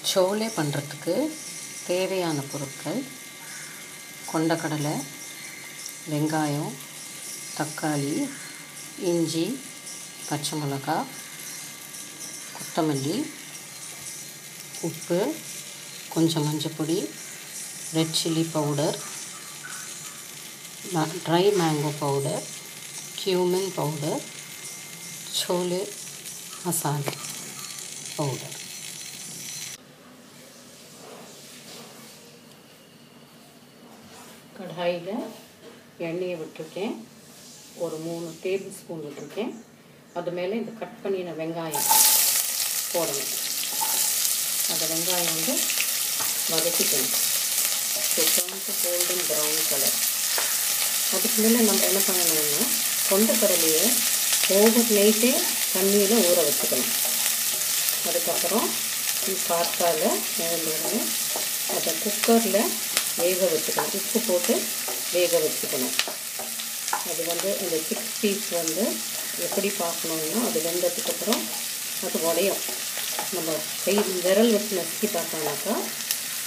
சோலே பண்ணுறதுக்கு தேவையான பொருட்கள் கொண்டக்கடலை, வெங்காயம், தக்காளி, இஞ்சி, பச்சை மிளகாய், கொத்தமல்லி, உப்பு, கொஞ்சம் மஞ்சப்பொடி, red chilli powder, dry mango powder, cumin powder, chole masala powder. கடாயில் எண்ணெயை விட்டுருக்கேன். ஒரு 3 டேபிள் ஸ்பூன் விட்டுருக்கேன். அது மேலே இந்த கட் பண்ணின வெங்காயம் போடணும். அந்த வெங்காயம் வதக்கிக்கணும். Golden brown colour. அதுக்கு மேலே நம்ம என்ன பண்ணணும்னா கொண்டக்கடலையை ஓவர் நைட்டே தண்ணியில் ஊற வச்சுக்கணும். அதுக்கப்புறம் காற்றால் எழுந்துடனே அதை குக்கரில் வேக வச்சுக்கணும். உப்பு போட்டு வேக வச்சுக்கணும். அது இந்த 6 பீஸ் எப்படி பார்க்கணுன்னா அது வெந்ததுக்கப்புறம் அது உடையும். நம்ம விரல் வச்சு நசுக்கி பார்த்தோம்னாக்கா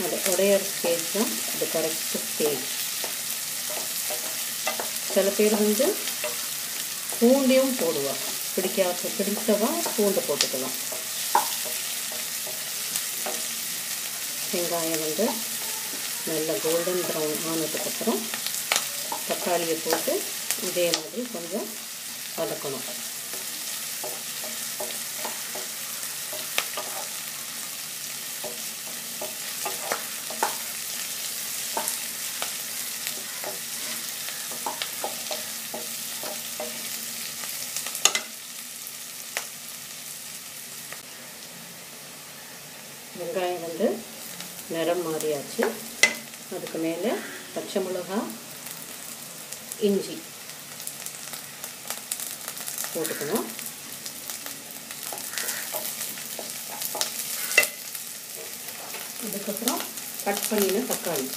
அது உடையிற ஸ்டேஜ் தான் அது கரெக்ட் ஸ்டேஜ். சில பேர் பூண்டையும் போடுவாள். பிடித்தவா பூண்டை போட்டுக்கலாம். வெங்காயம் நல்ல கோல்டன் ப்ரௌன் ஆனதுக்கப்புறம் தக்காளியை போட்டு இதே மாதிரி கொஞ்சம் வதக்கணும். வெங்காயம் நிறம் மாறியாச்சு. அதுக்கு மேலே பச்சை மிளகாய், இஞ்சி போட்டுக்கணும். அதுக்கப்புறம் கட் பண்ணின தக்காளி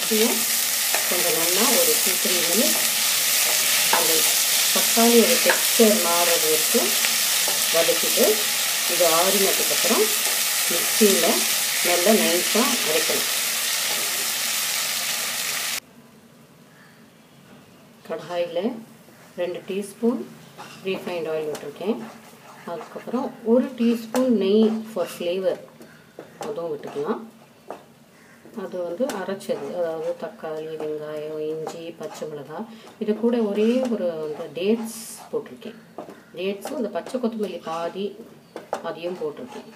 அதையும் கொஞ்சம் நல்லா ஒரு 2-3 மினிட்ஸ் அந்த தக்காளியோட டெக்ஸ்சர் மாறுறது வரைக்கும் வதக்கிட்டு இது ஆறினதுக்கப்புறம் மிக்சியில் நல்லா நைஸாக அரைக்கணும். கடாயில் 2 டீஸ்பூன் ரீஃபைண்ட் ஆயில் விட்டுருக்கேன். அதுக்கப்புறம் 1 டீஸ்பூன் நெய் ஃபார் ஃப்ளேவர் அதுவும் விட்டுக்கலாம். அது அரைச்சது, அதாவது தக்காளி, வெங்காயம், இஞ்சி, பச்சை மிளகாய், இது கூட ஒரே ஒரு டேட்ஸ் போட்டிருக்கேன். டேட்ஸும் இந்த பச்சை கொத்தமல்லி பாதி அதையும் போட்டிருக்கேன்.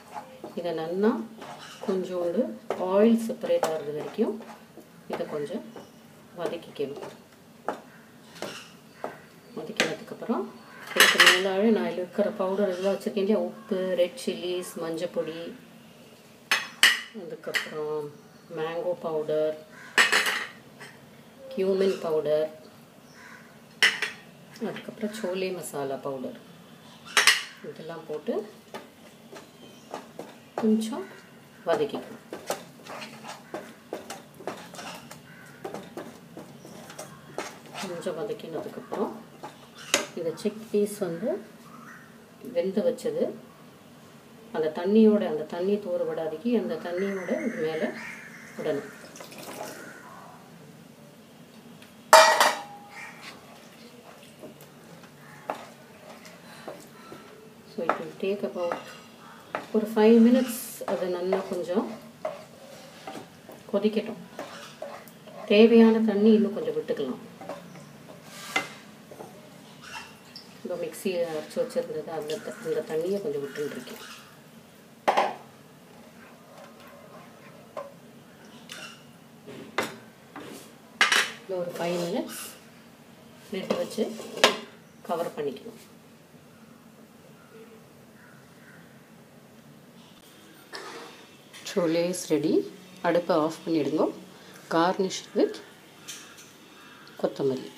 இதை நல்லா கொஞ்சோண்டு ஆயில் செப்பரேட் ஆகிறது வரைக்கும் இதை கொஞ்சம் வதக்கிக்கணும். வதக்கினதுக்கப்புறம் இதுக்கு மேலாக நான் இருக்கிற பவுடர் இதெல்லாம் வச்சுருக்கேன் இல்லையா, உப்பு, ரெட் சில்லிஸ், மஞ்சப்பொடி, அதுக்கப்புறம் மேங்கோ பவுடர், cumin பவுடர், அதுக்கப்புறம் சோலே மசாலா பவுடர் இதெல்லாம் போட்டு கொஞ்சம் வதக்கிக்கணும். கொஞ்சம் வதக்கினதுக்கப்புறம் இந்த சிக் பீஸ் வெந்து வச்சது அந்த தண்ணியோட, அந்த தண்ணி தூர விடாதீங்க, அந்த தண்ணியோட இது மேலே விடணும். So it will take about ஒரு 5 மினிட்ஸ். அது நல்லா கொஞ்சம் கொதிக்கட்டும். தேவையான தண்ணி இன்னும் கொஞ்சம் விட்டுக்கலாம். இப்போ மிக்சியை அரைச்சி வச்சுருந்தது அந்த தண்ணியை கொஞ்சம் விட்டுருக்கேன். ஒரு 5 மினிட்ஸ் லிட் வச்சு கவர் பண்ணிக்கணும். Chole is ready. அடுப்பை ஆஃப் பண்ணிவிடுங்க. கார்னிஷ் வித் கொத்தமல்லி.